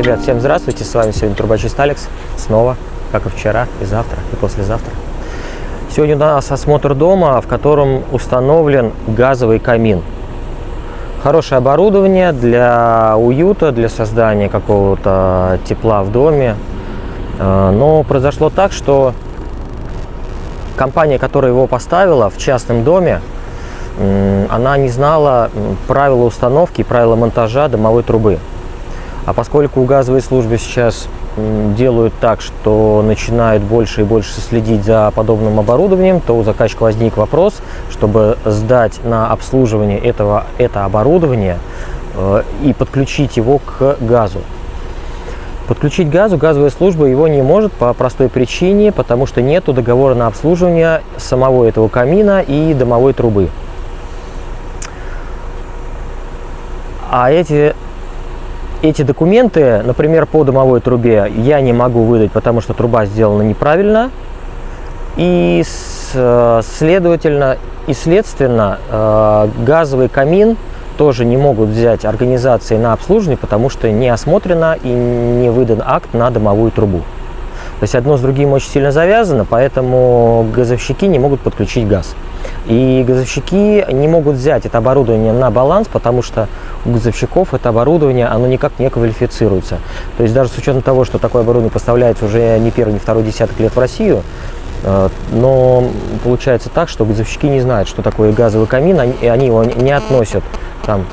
Ребят, всем здравствуйте, с вами сегодня трубочист Алекс, снова, как и вчера, и завтра, и послезавтра. Сегодня у нас осмотр дома, в котором установлен газовый камин. Хорошее оборудование для уюта, для создания какого-то тепла в доме. Но произошло так, что компания, которая его поставила в частном доме, она не знала правила установки и правила монтажа дымовой трубы. А поскольку газовые службы сейчас делают так, что начинают больше и больше следить за подобным оборудованием, то у заказчика возник вопрос, чтобы сдать на обслуживание это оборудование и подключить его к газу. Подключить к газу газовая служба его не может по простой причине, потому что нет договора на обслуживание самого этого камина и дымовой трубы. А эти документы, например, по дымовой трубе я не могу выдать, потому что труба сделана неправильно. И, следственно, газовый камин тоже не могут взять организации на обслуживание, потому что не осмотрено и не выдан акт на дымовую трубу. То есть одно с другим очень сильно завязано, поэтому газовщики не могут подключить газ. И газовщики не могут взять это оборудование на баланс, потому что у газовщиков это оборудование, оно никак не квалифицируется. То есть даже с учетом того, что такое оборудование поставляется уже не первый, не второй десяток лет в Россию, но получается так, что газовщики не знают, что такое газовый камин, и они его не относят там,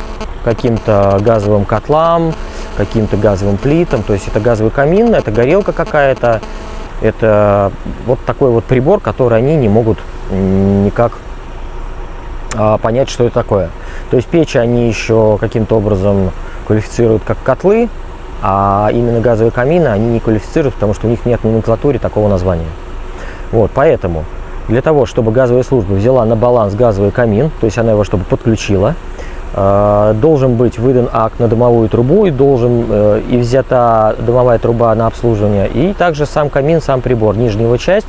к каким-то газовым котлам, каким-то газовым плитам. То есть это газовый камин, это горелка какая-то, это вот такой вот прибор, который они не могут никак понять, что это такое. То есть печи они еще каким-то образом квалифицируют как котлы, а именно газовые камины они не квалифицируют, потому что у них нет в номенклатуре такого названия. Вот, поэтому для того, чтобы газовая служба взяла на баланс газовый камин, то есть она его чтобы подключила, должен быть выдан акт на дымовую трубу и и взята дымовая труба на обслуживание, и также сам камин, сам прибор, нижняя его часть,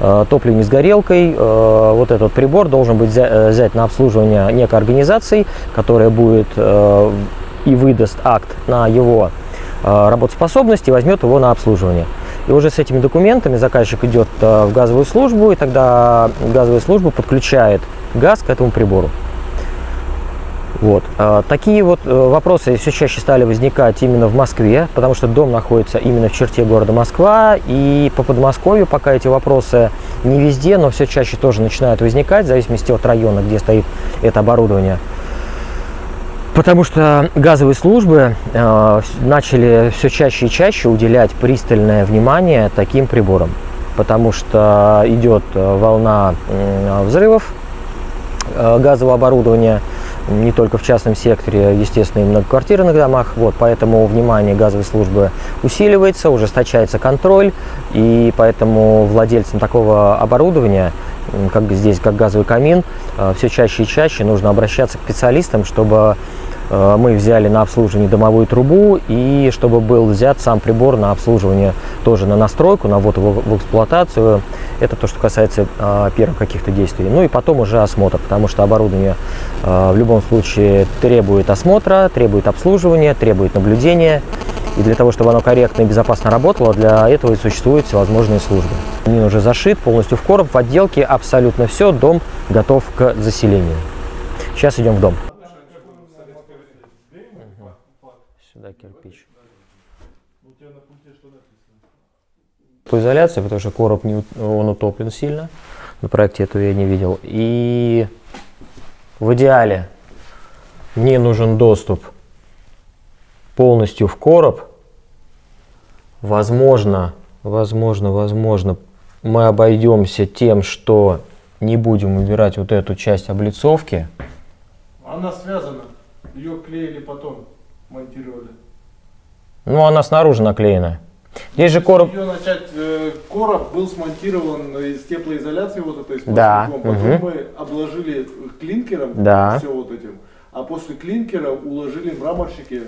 топливный с горелкой, вот этот прибор должен быть взять на обслуживание некой организации, которая будет и выдаст акт на его работоспособность и возьмет его на обслуживание. И уже с этими документами заказчик идет в газовую службу, и тогда газовая служба подключает газ к этому прибору. Вот. Такие вот вопросы все чаще стали возникать именно в Москве, потому что дом находится именно в черте города Москва, и по Подмосковью пока эти вопросы не везде, но все чаще тоже начинают возникать, в зависимости от района, где стоит это оборудование. Потому что газовые службы начали все чаще и чаще уделять пристальное внимание таким приборам, потому что идет волна взрывов газового оборудования, не только в частном секторе, естественно, и в многоквартирных домах. Вот, поэтому внимание газовой службы усиливается, ужесточается контроль, и поэтому владельцам такого оборудования, как здесь, как газовый камин, все чаще и чаще нужно обращаться к специалистам, чтобы мы взяли на обслуживание дымовую трубу, и чтобы был взят сам прибор на обслуживание, тоже на настройку, на ввод его в эксплуатацию. Это то, что касается первых каких-то действий. Ну и потом уже осмотр, потому что оборудование в любом случае требует осмотра, требует обслуживания, требует наблюдения. И для того, чтобы оно корректно и безопасно работало, для этого и существуют всевозможные службы. Камин уже зашит полностью в короб, в отделке абсолютно все, дом готов к заселению. Сейчас идем в дом. Сюда кирпич. По изоляции, потому что короб он утоплен сильно. На проекте этого я не видел. И в идеале мне нужен доступ полностью в короб. Возможно, мы обойдемся тем, что не будем убирать вот эту часть облицовки. Она связана. Ее клеили потом, монтировали. Ну, она снаружи наклеена. Здесь же короб... Короб был смонтирован из теплоизоляции вот этой. Да. Потом мы обложили клинкером, да. Все вот этим. А после клинкера уложили мраморщики.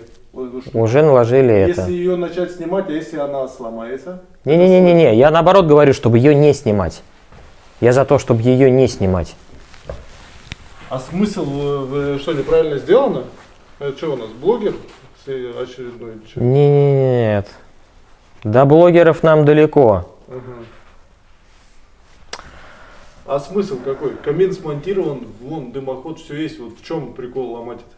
Уже наложили это. Если ее начать снимать, а если она сломается? Не, я наоборот говорю, чтобы ее не снимать. Я за то, чтобы ее не снимать. А смысл, что, неправильно сделано? Это что у нас, блогер очередной? Чё? Нет. До блогеров нам далеко. Ага. А смысл какой? Камин смонтирован, вон дымоход, все есть. Вот в чем прикол ломать это?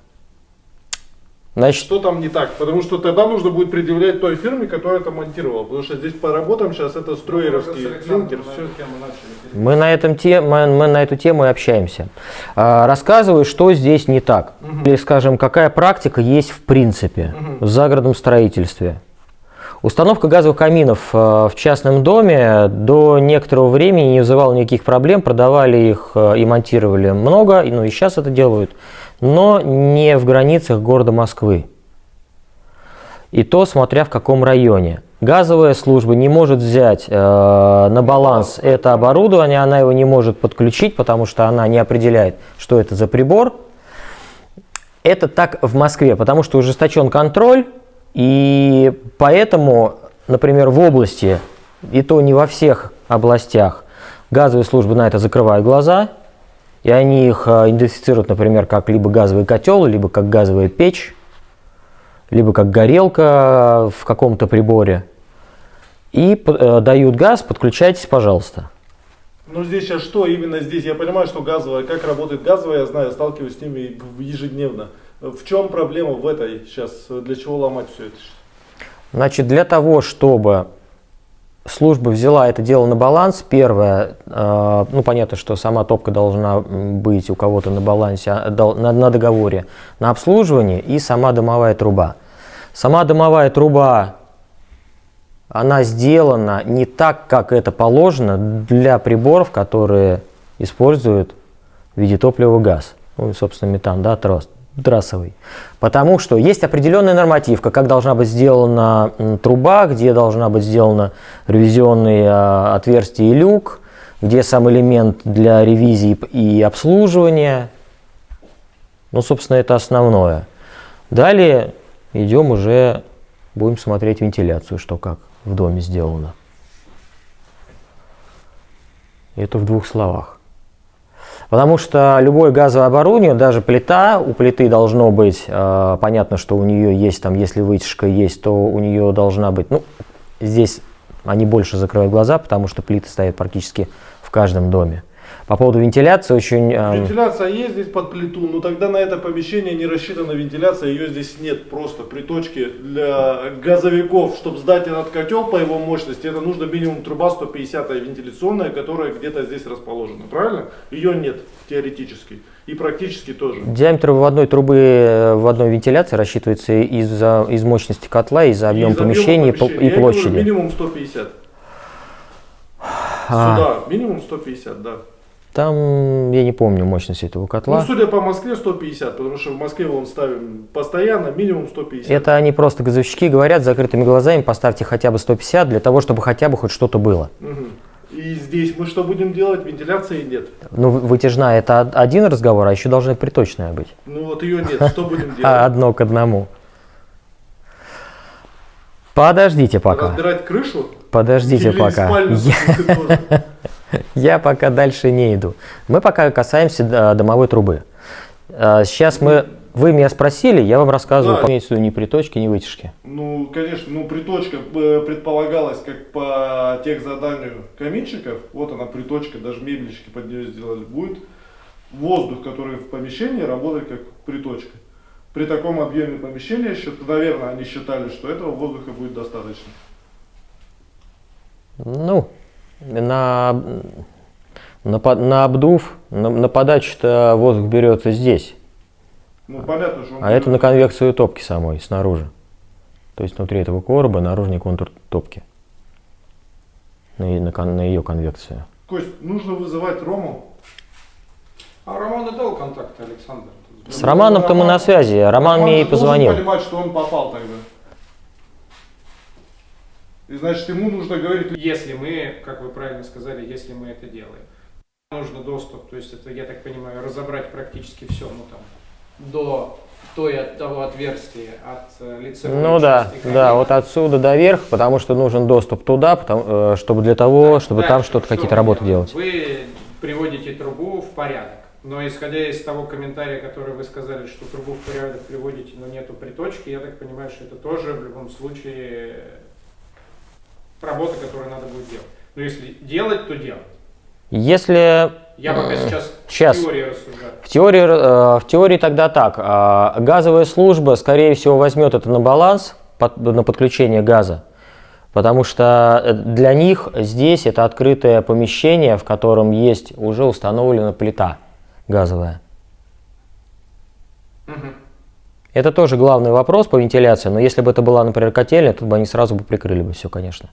Значит, Что там не так? Потому что тогда нужно будет предъявлять той фирме, которая это монтировала. Потому что здесь по работам сейчас это строеровский клинкер. Все. мы на эту тему и общаемся. Рассказываю, что здесь не так. Или, скажем, какая практика есть в принципе в загородном строительстве. Установка газовых каминов в частном доме до некоторого времени не вызывала никаких проблем, продавали их и монтировали много, ну и сейчас это делают, но не в границах города Москвы. И то, смотря в каком районе. Газовая служба не может взять на баланс это оборудование, она его не может подключить, потому что она не определяет, что это за прибор. Это так в Москве, потому что ужесточен контроль. И поэтому, например, в области, и то не во всех областях, газовые службы на это закрывают глаза, и они их идентифицируют, например, как либо газовый котел, либо как газовая печь, либо как горелка в каком-то приборе, и дают газ, подключайтесь, пожалуйста. Ну здесь сейчас что именно здесь? Я понимаю, что газовая, как работает газовая, я знаю, сталкиваюсь с ними ежедневно. В чем проблема в этой сейчас? Для чего ломать все это? Значит, для того, чтобы служба взяла это дело на баланс, первое, ну понятно, что сама топка должна быть у кого-то на балансе, на договоре, на обслуживании, и сама дымовая труба. Сама дымовая труба, она сделана не так, как это положено для приборов, которые используют в виде топлива газ, ну и, собственно, метан, да, трассовый. Потому что есть определенная нормативка, как должна быть сделана труба, где должна быть сделана ревизионные отверстия и люк, где сам элемент для ревизии и обслуживания. Ну, собственно, это основное. Далее идем уже, будем смотреть вентиляцию, что как в доме сделано. Это в двух словах. Потому что любое газовое оборудование, даже плита, у плиты должно быть, понятно, что у нее есть, там, если вытяжка есть, то у нее должна быть, ну, здесь они больше закрывают глаза, потому что плиты стоят практически в каждом доме. По поводу вентиляции очень... Вентиляция есть здесь под плиту, но тогда на это помещение не рассчитана вентиляция, ее здесь нет просто при точке для газовиков. Чтобы сдать этот котел по его мощности, это нужно минимум труба 150 вентиляционная, которая где-то здесь расположена, правильно? Ее нет теоретически и практически тоже. Диаметр выводной трубы в одной вентиляции рассчитывается из мощности котла, из объема помещения и площади. Говорю, минимум 150. Сюда минимум 150, да. Там, я не помню мощность этого котла. Ну, судя по Москве, 150, потому что в Москве вон ставим постоянно, минимум 150. Это они просто газовщики говорят с закрытыми глазами, поставьте хотя бы 150, для того, чтобы хотя бы хоть что-то было. Угу. И здесь мы что будем делать? Вентиляции нет. Ну, вытяжная это один разговор, а еще должна приточная быть. Ну вот ее нет, что будем делать? Одно к одному. Подождите пока. Разбирать крышу? Подождите Или пока. Я пока дальше не иду. Мы пока касаемся дымовой трубы. Сейчас вы меня спросили, я вам рассказываю, Да. имеется в виду ни приточки, ни вытяжки. Ну, конечно, ну приточка предполагалась как по техзаданию каминщиков. Вот она приточка, даже мебельщики под нее сделали. Будет воздух, который в помещении, работает как приточка. При таком объеме помещения, наверное, они считали, что этого воздуха будет достаточно. Ну, на обдув, на подачу-то воздух берется здесь. Ну, понятно, что он А это на конвекцию топки самой, снаружи. То есть внутри этого короба наружный контур топки. На ее конвекцию. Кость, нужно вызывать Рому. А Роман и дал контакты, Александр. С Романом-то мы на связи. Роман мне и позвонил. Должен понимать, что он попал тогда. И значит, ему нужно говорить... Если мы, как вы правильно сказали, если мы это делаем, нужно доступ, то есть это, я так понимаю, разобрать практически все, ну там, до того отверстия от лицевой Ну да, части да, камина. вот отсюда до верха, потому что нужен доступ туда, чтобы для того, чтобы там Дальше, что-то что какие-то мы работы делаем? делать. Вы приводите трубу в порядок. Но исходя из того комментария, который вы сказали, что трубу в порядок приводите, но нету приточки, я так понимаю, что это тоже в любом случае работа, которую надо будет делать. Но если делать, то делать. Если... Я пока сейчас в теории рассуждаю. В теории тогда так. Газовая служба, скорее всего, возьмет это на баланс, на подключение газа. Потому что для них здесь это открытое помещение, в котором есть уже установлена плита газовая. Это тоже главный вопрос по вентиляции, но если бы это была, например, котельня, то бы они сразу бы прикрыли бы все, конечно.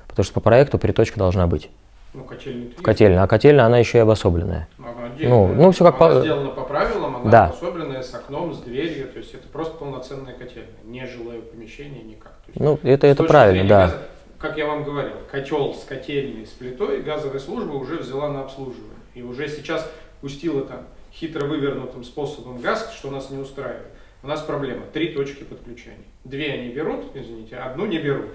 Потому что по проекту приточка должна быть. Ну, котельня, а котельня, она еще и обособленная. Ну, все как она сделана по правилам, она да. обособленная, с окном, с дверью, то есть это просто полноценная котельня, не жилое помещение никак. То есть, ну, это правильно, да. Газа, как я вам говорил, котел с котельной, с плитой, газовая служба уже взяла на обслуживание. И уже сейчас пустила там хитро вывернутым способом газ, что нас не устраивает. У нас проблема, 3 точки подключения. 2 они берут, извините, 1 не берут.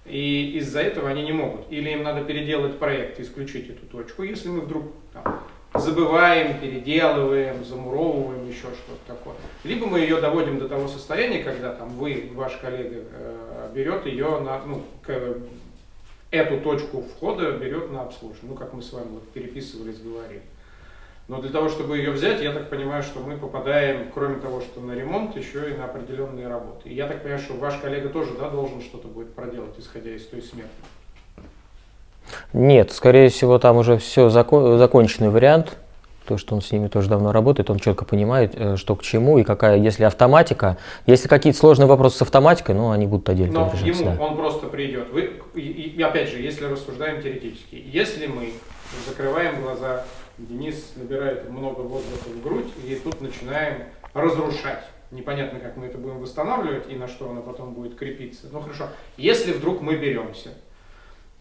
И из-за этого они не могут. Или им надо переделать проект, исключить эту точку, если мы вдруг там, забываем, переделываем, замуровываем, еще что-то такое. Либо мы ее доводим до того состояния, когда там вы, ваш коллега, берет ее на, эту точку входа берет на обслуживание. Ну, как мы с вами вот переписывались, говорили. Но для того, чтобы ее взять, я так понимаю, что мы попадаем, кроме того, что на ремонт, еще и на определенные работы. И я так понимаю, что ваш коллега тоже, да, должен что-то будет проделать, исходя из той сметы. Нет, скорее всего, там уже все законченный вариант. То, что он с ними тоже давно работает, он четко понимает, что к чему и какая, если автоматика. Если какие-то сложные вопросы с автоматикой, ну, они будут отдельно решаться. Но ему он просто придет. И опять же, если рассуждаем теоретически, если мы закрываем глаза, Денис набирает много воздуха в грудь, и тут начинаем разрушать. Непонятно, как мы это будем восстанавливать и на что оно потом будет крепиться. Ну хорошо, если вдруг мы беремся,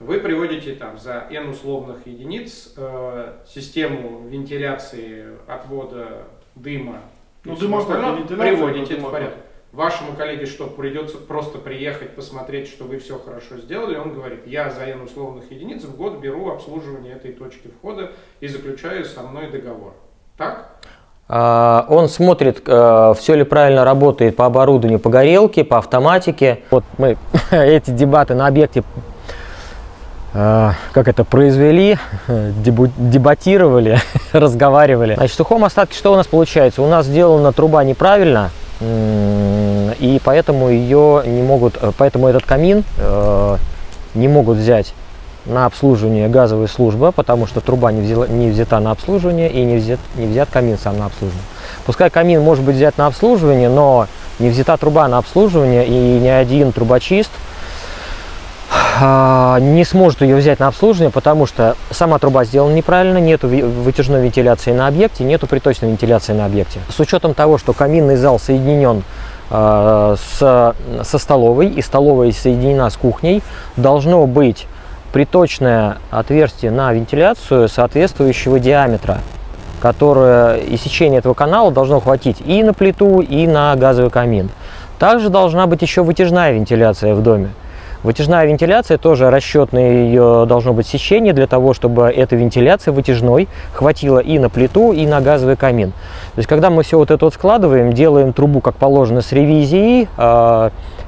вы приводите там за n условных единиц систему вентиляции, отвода дыма, приводите это в порядок. Вашему коллеге что, придется просто приехать, посмотреть, что вы все хорошо сделали, он говорит, я за n условных единиц в год беру обслуживание этой точки входа и заключаю со мной договор. Так? Он смотрит, все ли правильно работает по оборудованию, по горелке, по автоматике. Вот мы эти дебаты на объекте произвели, дебатировали, разговаривали. Значит, в сухом остатке что у нас получается? У нас сделана труба неправильно, и поэтому поэтому этот камин не могут взять на обслуживание газовая служба, потому что труба не взята на обслуживание и не взят камин сам на обслуживание. Пускай камин может быть взят на обслуживание, но не взята труба на обслуживание, и ни один трубочист не сможет ее взять на обслуживание, потому что сама труба сделана неправильно, нету вытяжной вентиляции на объекте, нету приточной вентиляции на объекте. С учетом того, что каминный зал соединен со столовой, и столовая соединена с кухней, должно быть приточное отверстие на вентиляцию соответствующего диаметра, которое и сечение этого канала должно хватить и на плиту, и на газовый камин. Также должна быть еще вытяжная вентиляция в доме. Вытяжная вентиляция тоже расчетное ее должно быть сечение для того, чтобы эта вентиляция вытяжной хватила и на плиту, и на газовый камин. То есть, когда мы все вот это вот складываем, делаем трубу как положено с ревизией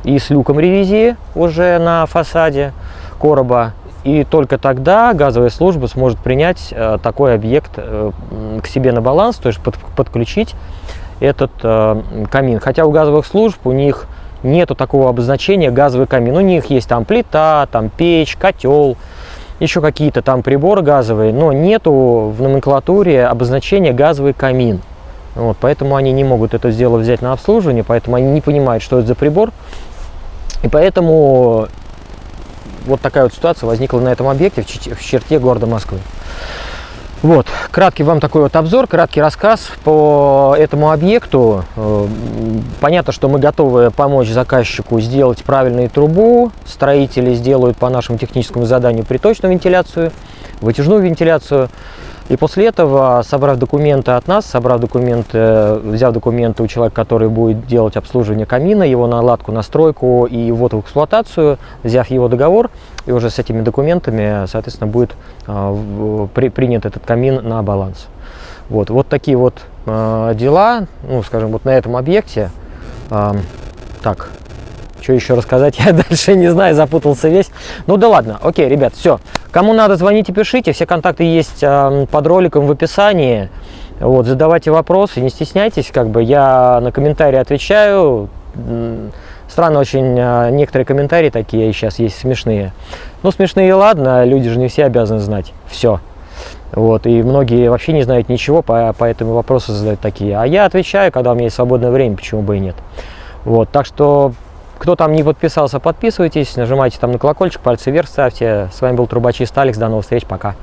и с люком ревизии уже на фасаде короба, и только тогда газовая служба сможет принять такой объект к себе на баланс, то есть подключить этот камин. Хотя у газовых служб у них нету такого обозначения газовый камин. У них есть там плита, там печь, котел, еще какие-то там приборы газовые, но нету в номенклатуре обозначения газовый камин. Вот, поэтому они не могут это дело взять на обслуживание, поэтому они не понимают, что это за прибор. И поэтому вот такая вот ситуация возникла на этом объекте в черте города Москвы. Вот, краткий вам такой вот обзор, краткий рассказ по этому объекту. Понятно, что мы готовы помочь заказчику сделать правильную трубу. Строители сделают по нашему техническому заданию приточную вентиляцию, вытяжную вентиляцию. И после этого, собрав документы от нас, взяв документы у человека, который будет делать обслуживание камина, его наладку, настройку и ввод в эксплуатацию, взяв его договор, и уже с этими документами, соответственно, будет принят этот камин на баланс. Вот такие вот дела, ну, скажем, вот на этом объекте. Так, что еще рассказать, я дальше не знаю, запутался весь. Ну да ладно, окей, ребят, все. Кому надо, звоните, пишите, все контакты есть под роликом в описании. Вот, задавайте вопросы, не стесняйтесь, как бы я на комментарии отвечаю. Странно очень, некоторые комментарии такие сейчас есть смешные. Ну, смешные, ладно, люди же не все обязаны знать все. Вот, и многие вообще не знают ничего, поэтому вопросы задают такие. А я отвечаю, когда у меня есть свободное время, почему бы и нет. Вот, так что, кто там не подписался, подписывайтесь, нажимайте там на колокольчик, пальцы вверх ставьте. С вами был Трубочист Алекс, до новых встреч, пока.